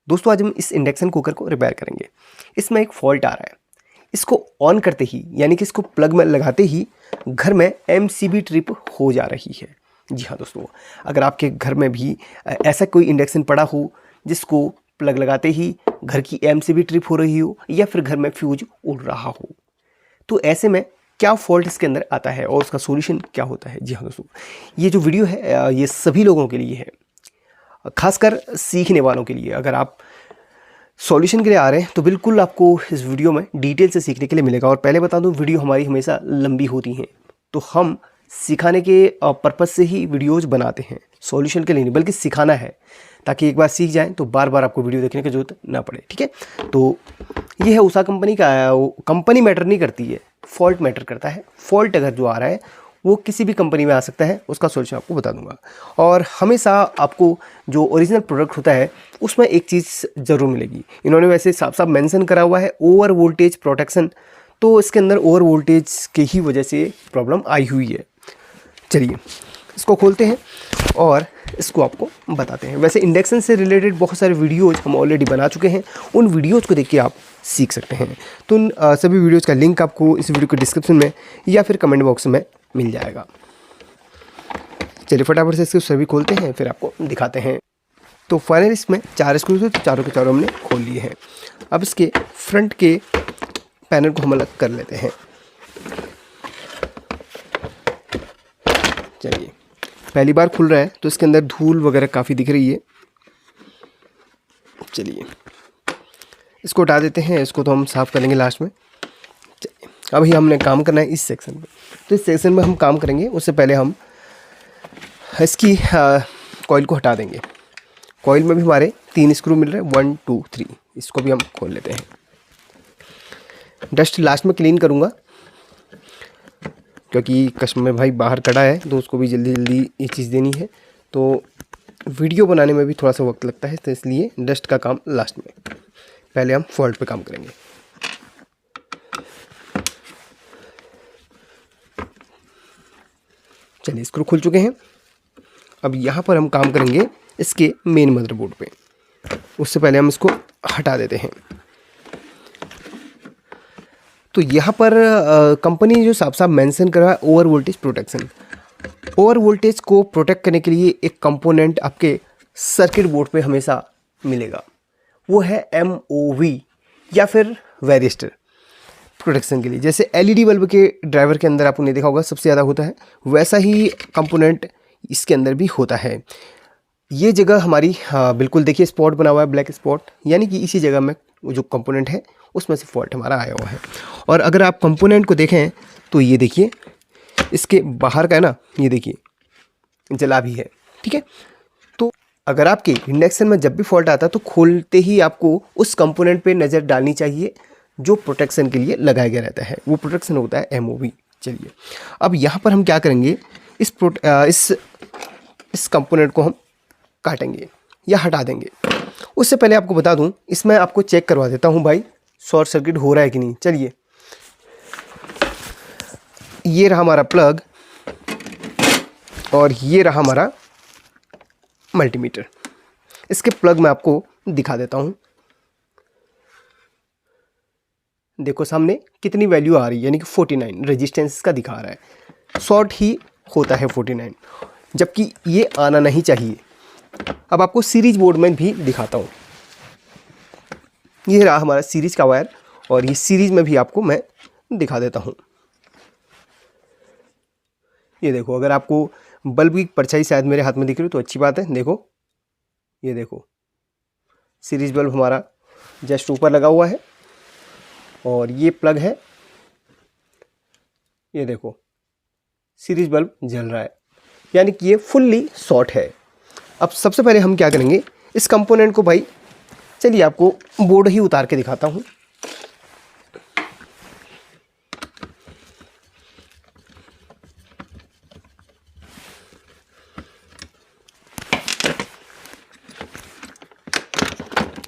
दोस्तों आज हम इस इंडक्शन कुकर को रिपेयर करेंगे। इसमें एक फॉल्ट आ रहा है। इसको ऑन करते ही यानी कि इसको प्लग में लगाते ही घर में एमसीबी ट्रिप हो जा रही है। जी हाँ दोस्तों, अगर आपके घर में भी ऐसा कोई इंडक्शन पड़ा हो जिसको प्लग लगाते ही घर की एमसीबी ट्रिप हो रही हो या फिर घर में फ्यूज उड़ रहा हो, तो ऐसे में क्या फॉल्ट इसके अंदर आता है और उसका सॉल्यूशन क्या होता है। जी हाँ दोस्तों, ये जो वीडियो है ये सभी लोगों के लिए है, खासकर सीखने वालों के लिए। अगर आप सॉल्यूशन के लिए आ रहे हैं तो बिल्कुल आपको इस वीडियो में डिटेल से सीखने के लिए मिलेगा। और पहले बता दूं, वीडियो हमारी हमेशा लंबी होती हैं, तो हम सिखाने के पर्पज़ से ही वीडियोज़ बनाते हैं, सॉल्यूशन के लिए नहीं बल्कि सिखाना है, ताकि एक बार सीख जाएं तो बार बार आपको वीडियो देखने की जरूरत ना पड़े। ठीक है, तो ये है उषा कंपनी का, कंपनी मैटर नहीं करती है, फॉल्ट मैटर करता है। फॉल्ट अगर जो आ रहा है वो किसी भी कंपनी में आ सकता है, उसका सॉल्यूशन आपको बता दूंगा। और हमेशा आपको जो ओरिजिनल प्रोडक्ट होता है उसमें एक चीज़ ज़रूर मिलेगी। इन्होंने वैसे साफ साफ मेंशन करा हुआ है ओवर वोल्टेज प्रोटेक्शन, तो इसके अंदर ओवर वोल्टेज की ही वजह से प्रॉब्लम आई हुई है। चलिए इसको खोलते हैं और इसको आपको बताते हैं। वैसे इंडक्शन से रिलेटेड बहुत सारे वीडियोज़ हम ऑलरेडी बना चुके हैं, उन वीडियोज़ को देख के आप सीख सकते हैं। तो उन सभी वीडियोज़ का लिंक आपको इस वीडियो के डिस्क्रिप्शन में या फिर कमेंट बॉक्स में मिल जाएगा। चलिए फटाफट से इसको सभी खोलते हैं, फिर आपको दिखाते हैं। तो फाइनल इसमें 4 स्क्रूज थे, तो चारों के चारों हमने खोल लिए हैं। अब इसके फ्रंट के पैनल को हम अलग कर लेते हैं। चलिए, पहली बार खुल रहा है तो इसके अंदर धूल वगैरह काफ़ी दिख रही है। चलिए इसको हटा देते हैं, इसको तो हम साफ़ करेंगे लास्ट में। चलिए अभी हमने काम करना है इस सेक्शन में, तो इस सेक्शन में हम काम करेंगे। उससे पहले हम इसकी कॉइल को हटा देंगे। कॉइल में भी हमारे 3 स्क्रू मिल रहे हैं, 1 2 3। इसको भी हम खोल लेते हैं। डस्ट लास्ट में क्लीन करूँगा क्योंकि कस्टमर भाई बाहर खड़ा है, तो उसको भी जल्दी जल्दी ये चीज़ देनी है, तो वीडियो बनाने में भी थोड़ा सा वक्त लगता है, तो इसलिए डस्ट का काम लास्ट में। पहले हम फॉल्ट पे काम करेंगे। चलिए स्क्रू खुल चुके हैं। अब यहाँ पर हम काम करेंगे इसके मेन मदरबोर्ड पे। उससे पहले हम इसको हटा देते हैं। तो यहाँ पर कंपनी जो साफ साफ मेंशन कर रहा है over voltage protection. Over voltage को प्रोटेक्ट करने के लिए एक कंपोनेंट आपके सर्किट बोर्ड पे हमेशा मिलेगा, वो है MOV या फिर वेरिस्टर प्रोटेक्शन के लिए। जैसे LED बल्ब के ड्राइवर के अंदर आपने देखा होगा सबसे ज़्यादा होता है, वैसा ही कंपोनेंट इसके अंदर भी होता है। ये जगह हमारी बिल्कुल देखिए स्पॉट बना हुआ है, ब्लैक स्पॉट, यानी कि इसी जगह में वो जो कंपोनेंट है उसमें से फॉल्ट हमारा आया हुआ है। और अगर आप कंपोनेंट को देखें तो ये देखिए इसके बाहर का है ना, ये देखिए जला भी है। ठीक है, तो अगर आपके इंडक्शन में जब भी फॉल्ट आता है तो खोलते ही आपको उस कंपोनेंट पे नज़र डालनी चाहिए जो प्रोटेक्शन के लिए लगाया गया रहता है। वो प्रोटेक्शन होता है MOV। चलिए अब यहाँ पर हम क्या करेंगे, इस कंपोनेंट को हम काटेंगे या हटा देंगे। उससे पहले आपको बता दूं, इसमें आपको चेक करवा देता हूं भाई शॉर्ट सर्किट हो रहा है कि नहीं। चलिए ये रहा हमारा प्लग और ये रहा हमारा मल्टीमीटर। इसके प्लग में आपको दिखा देता हूं। देखो सामने कितनी वैल्यू आ रही है, यानी कि 49 रेजिस्टेंस का दिखा रहा है। शॉर्ट ही होता है 49, जबकि ये आना नहीं चाहिए। अब आपको सीरीज बोर्ड में भी दिखाता हूँ। ये रहा हमारा सीरीज का वायर और ये सीरीज में भी आपको मैं दिखा देता हूँ। ये देखो, अगर आपको बल्ब की परछाई शायद मेरे हाथ में दिख रही हो तो अच्छी बात है। देखो, ये देखो सीरीज बल्ब हमारा जस्ट ऊपर लगा हुआ है और ये प्लग है। ये देखो सीरीज बल्ब जल रहा है, यानी कि ये फुल्ली शॉर्ट है। अब सबसे पहले हम क्या करेंगे, इस कंपोनेंट को भाई, चलिए आपको बोर्ड ही उतार के दिखाता हूँ।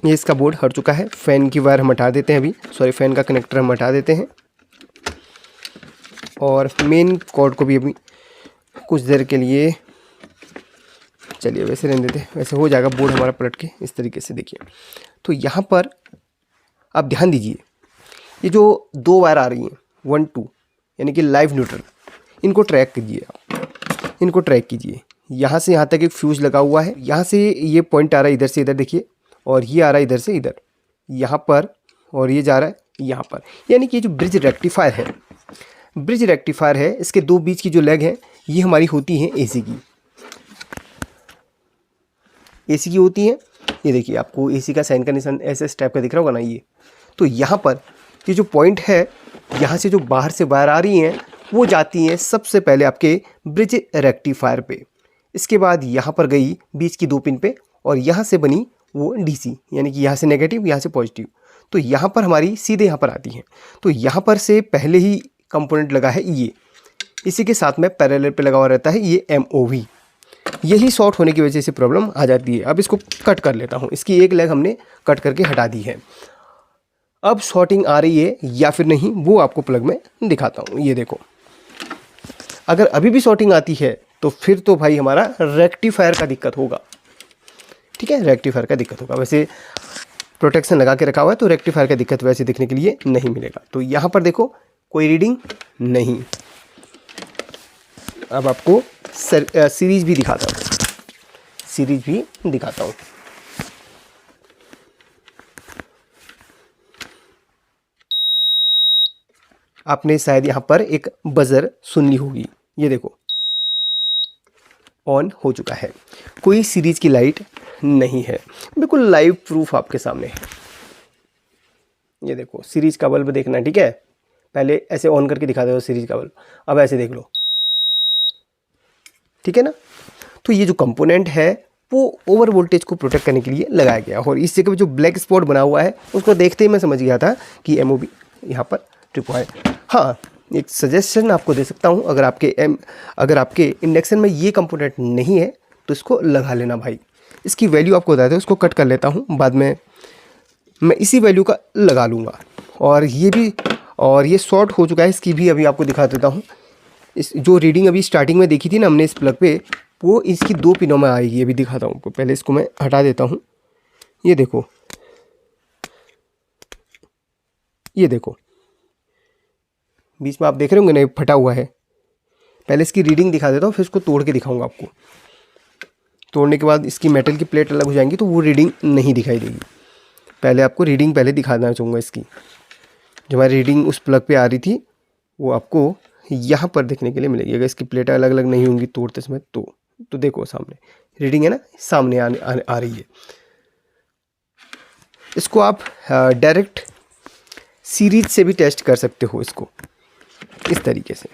ये इसका बोर्ड हट चुका है। फ़ैन की वायर हम हटा देते हैं अभी, सॉरी फ़ैन का कनेक्टर हम हटा देते हैं और मेन कॉर्ड को भी अभी कुछ देर के लिए चलिए वैसे रहने देते हैं, वैसे हो जाएगा बोर्ड हमारा पलट के इस तरीके से। देखिए तो यहाँ पर आप ध्यान दीजिए, ये जो 2 वायर आ रही हैं 1 2 यानी कि लाइव न्यूट्रल, इनको ट्रैक कीजिए आप, इनको ट्रैक कीजिए। यहाँ से यहाँ तक एक फ्यूज़ लगा हुआ है, यहाँ से ये पॉइंट आ रहा है इधर से इधर देखिए, और ये आ रहा है इधर से इधर यहाँ पर, और ये जा रहा है यहाँ पर। यानी कि ये जो ब्रिज रेक्टिफायर है, ब्रिज रेक्टिफायर है, इसके 2 बीच की जो लेग है ये हमारी होती हैं एसी की, एसी की होती है। ये देखिए आपको एसी का साइन का निशान ऐसे टाइप का दिख रहा होगा ना ये। तो यहाँ पर ये जो पॉइंट है, यहाँ से जो बाहर से वायर आ रही हैं वो जाती हैं सबसे पहले आपके ब्रिज रेक्टिफायर पे, इसके बाद यहाँ पर गई बीच की 2 पिन पे, और यहाँ से बनी वो डीसी, यानी कि यहाँ से नेगेटिव यहाँ से पॉजिटिव, तो यहाँ पर हमारी सीधे यहाँ पर आती हैं। तो यहाँ पर से पहले ही कंपोनेंट लगा है ये, इसी के साथ में पैरेलल पे लगा हुआ रहता है ये MOV। यही शॉर्ट होने की वजह से प्रॉब्लम आ जाती है। अब इसको कट कर लेता हूँ, इसकी एक लेग हमने कट करके हटा दी है। अब शॉर्टिंग आ रही है या फिर नहीं वो आपको प्लग में दिखाता हूँ। ये देखो, अगर अभी भी शॉर्टिंग आती है तो फिर तो भाई हमारा रेक्टिफायर का दिक्कत होगा, ठीक है, रेक्टिफायर का दिक्कत होगा। वैसे प्रोटेक्शन लगा के रखा हुआ है तो रेक्टिफायर का दिक्कत वैसे दिखने के लिए नहीं मिलेगा। तो यहाँ पर देखो कोई रीडिंग नहीं। अब आपको सीरीज भी दिखाता हूँ, सीरीज भी दिखाता हूँ। आपने शायद यहाँ पर एक बजर सुननी होगी, ये देखो ऑन हो चुका है, कोई सीरीज की लाइट नहीं है, बिल्कुल लाइव प्रूफ आपके सामने है। ये देखो सीरीज का बल्ब देखना है, ठीक है, पहले ऐसे ऑन करके दिखा दो सीरीज का बल्ब, अब ऐसे देख लो, ठीक है ना। तो ये जो कंपोनेंट है वो ओवर वोल्टेज को प्रोटेक्ट करने के लिए लगाया गया, और इस जगह पे जो ब्लैक स्पॉट बना हुआ है उसको देखते ही मैं समझ गया था कि MOV यहाँ पर ट्रिप है। हाँ, एक सजेशन आपको दे सकता हूँ, अगर आपके इंडक्शन में ये कंपोनेंट नहीं है तो इसको लगा लेना भाई। इसकी वैल्यू आपको बता दें, उसको कट कर लेता हूँ, बाद में मैं इसी वैल्यू का लगा लूँगा। और ये शॉर्ट हो चुका है, इसकी भी अभी आपको दिखा देता हूँ। इस जो रीडिंग अभी स्टार्टिंग में देखी थी ना हमने इस प्लग पे, वो इसकी 2 पिनों में आएगी। अभी दिखाता हूँ आपको, पहले इसको मैं हटा देता हूँ। ये देखो, ये देखो बीच में आप देख रहे होंगे ना फटा हुआ है। पहले इसकी रीडिंग दिखा देता हूँ, फिर इसको तोड़ के दिखाऊंगा आपको। तोड़ने के बाद इसकी मेटल की प्लेट अलग हो जाएंगी तो वो रीडिंग नहीं दिखाई देगी। पहले आपको रीडिंग पहले दिखाना चाहूँगा इसकी। जो हमारी रीडिंग उस प्लग पे आ रही थी वो आपको यहाँ पर देखने के लिए मिलेगी। अगर इसकी प्लेटें अलग अलग नहीं होंगी तोड़ते समय तो देखो सामने रीडिंग है ना, सामने आ रही है। इसको आप डायरेक्ट सीरीज से भी टेस्ट कर सकते हो इसको, इस तरीके से,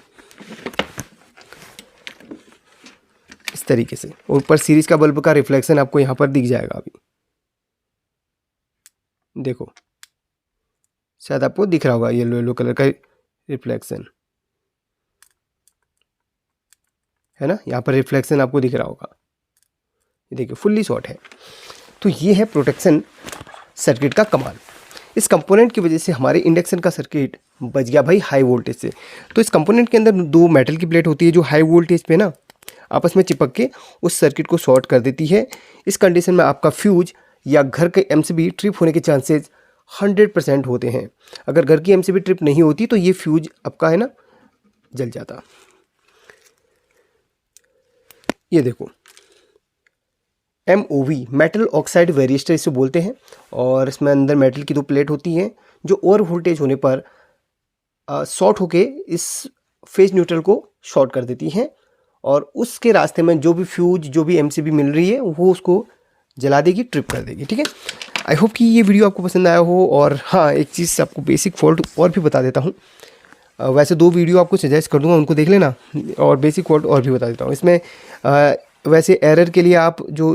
इस तरीके से। ऊपर सीरीज का बल्ब का रिफ्लेक्शन आपको यहाँ पर दिख जाएगा। अभी देखो शायद आपको दिख रहा होगा येलो येलो कलर का रिफ्लेक्शन है ना, यहाँ पर रिफ्लेक्शन आपको दिख रहा होगा। ये देखिए फुल्ली शॉर्ट है। तो ये है प्रोटेक्शन सर्किट का कमाल। इस कंपोनेंट की वजह से हमारे इंडक्शन का सर्किट बच गया भाई हाई वोल्टेज से। तो इस कंपोनेंट के अंदर 2 मेटल की प्लेट होती है जो हाई वोल्टेज पे ना आपस में चिपक के उस सर्किट को शॉर्ट कर देती है। इस कंडीशन में आपका फ्यूज या घर के MCB ट्रिप होने के चांसेस 100% होते हैं। अगर घर की MCB ट्रिप नहीं होती तो ये फ्यूज आपका है ना जल जाता। ये देखो MOV मेटल ऑक्साइड वेरिएस्टर इसे बोलते हैं, और इसमें अंदर मेटल की 2 प्लेट होती हैं जो ओवर वोल्टेज होने पर शॉर्ट होके इस फेज न्यूट्रल को शॉर्ट कर देती हैं, और उसके रास्ते में जो भी फ्यूज जो भी MCB मिल रही है वो उसको जला देगी, ट्रिप कर देगी। ठीक है, आई होप कि ये वीडियो आपको पसंद आया हो। और हाँ, एक चीज़ आपको बेसिक फॉल्ट और भी बता देता हूँ। वैसे 2 वीडियो आपको सजेस्ट कर दूंगा, उनको देख लेना, और बेसिक फॉल्ट और भी बता देता हूँ इसमें। वैसे एरर के लिए आप जो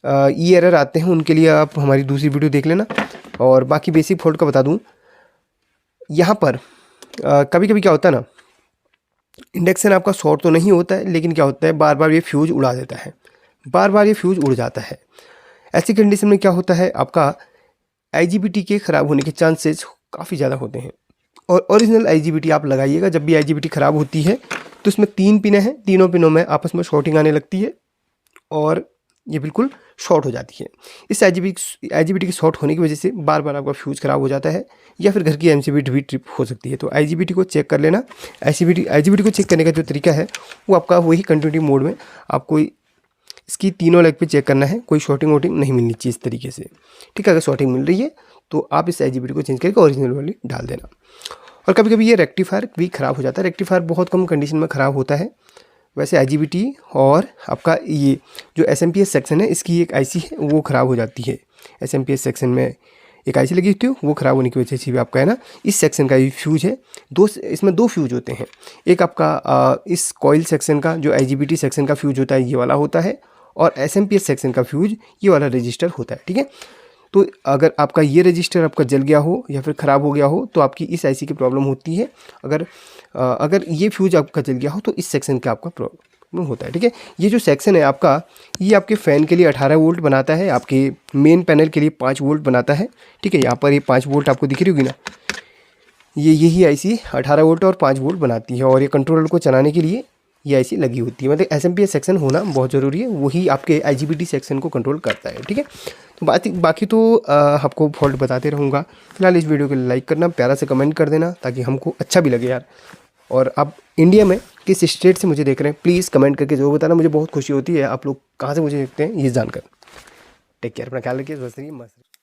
एरर आते हैं उनके लिए आप हमारी दूसरी वीडियो देख लेना, और बाकी बेसिक फॉल्ट का बता दूँ। यहाँ पर कभी कभी क्या होता है ना, इंडक्शन आपका शॉर्ट तो नहीं होता है, लेकिन क्या होता है बार बार ये फ्यूज उड़ा देता है, बार बार ये फ्यूज उड़ जाता है। ऐसी कंडीशन में क्या होता है, आपका IGBT के ख़राब होने के चांसेस काफ़ी ज़्यादा होते हैं। और ओरिजिनल IGBT आप लगाइएगा। जब भी IGBT ख़राब होती है तो इसमें 3 पिनें हैं, तीनों पिनों में आपस में शॉर्टिंग आने लगती है, और ये बिल्कुल शॉर्ट हो जाती है। इस IGBT के शॉर्ट होने की वजह से बार बार आपका फ्यूज़ ख़राब हो जाता है या फिर घर की MCB भी ट्रिप हो सकती है। तो IGBT को चेक कर लेना। IGBT को चेक करने का जो तरीका है वो आपका वही कंटिन्यूटी मोड में आपको इसकी तीनों लेग पे चेक करना है। कोई शॉर्टिंग वोटिंग नहीं मिलनी चाहिए इस तरीके से, ठीक है। अगर शॉर्टिंग मिल रही है तो आप इस IGBT को चेंज करके ओरिजिनल वाली डाल देना। और कभी कभी ये रेक्टिफायर भी ख़राब हो जाता है। रेक्टिफायर बहुत कम कंडीशन में ख़राब होता है। वैसे IGBT और आपका ये जो SMPS सेक्शन है इसकी एक IC है वो ख़राब हो जाती है। SMPS सेक्शन में एक IC लगी होती है, वो ख़राब होने की वजह से भी आपका है ना इस सेक्शन का ये फ्यूज है। इसमें दो फ्यूज होते हैं। एक आपका इस कॉइल सेक्शन का जो IGBT सेक्शन का फ्यूज होता है ये वाला होता है, और SMPS सेक्शन का फ्यूज ये वाला रजिस्टर होता है, ठीक है। तो अगर आपका ये रजिस्टर आपका जल गया हो या फिर ख़राब हो गया हो तो आपकी इस IC की प्रॉब्लम होती है। अगर ये फ्यूज आपका जल गया हो तो इस सेक्शन का आपका प्रॉब्लम होता है, ठीक है। ये जो सेक्शन है आपका ये आपके फ़ैन के लिए 18 वोल्ट बनाता है, आपके मेन पैनल के लिए 5 वोल्ट बनाता है, ठीक है। यहाँ पर ये 5 वोल्ट आपको दिख रही होगी ना, यही IC 18 वोल्ट और 5 वोल्ट बनाती है। और ये कंट्रोलर को चलाने के लिए ये IC लगी होती है। मतलब SMPS सेक्शन होना बहुत ज़रूरी है, वही आपके IGBT सेक्शन को कंट्रोल करता है, ठीक है। तो बाकी तो आपको फॉल्ट बताते रहूँगा। फिलहाल इस वीडियो को लाइक करना, प्यारा से कमेंट कर देना ताकि हमको अच्छा भी लगे यार। और आप इंडिया में किस स्टेट से मुझे देख रहे हैं प्लीज़ कमेंट करके ज़रूर बताना, मुझे बहुत खुशी होती है आप लोग कहाँ से मुझे देखते हैं ये जानकर। टेक केयर, अपना ख्याल रखिए, स्वस्थ रहिए, मस्त रहिए।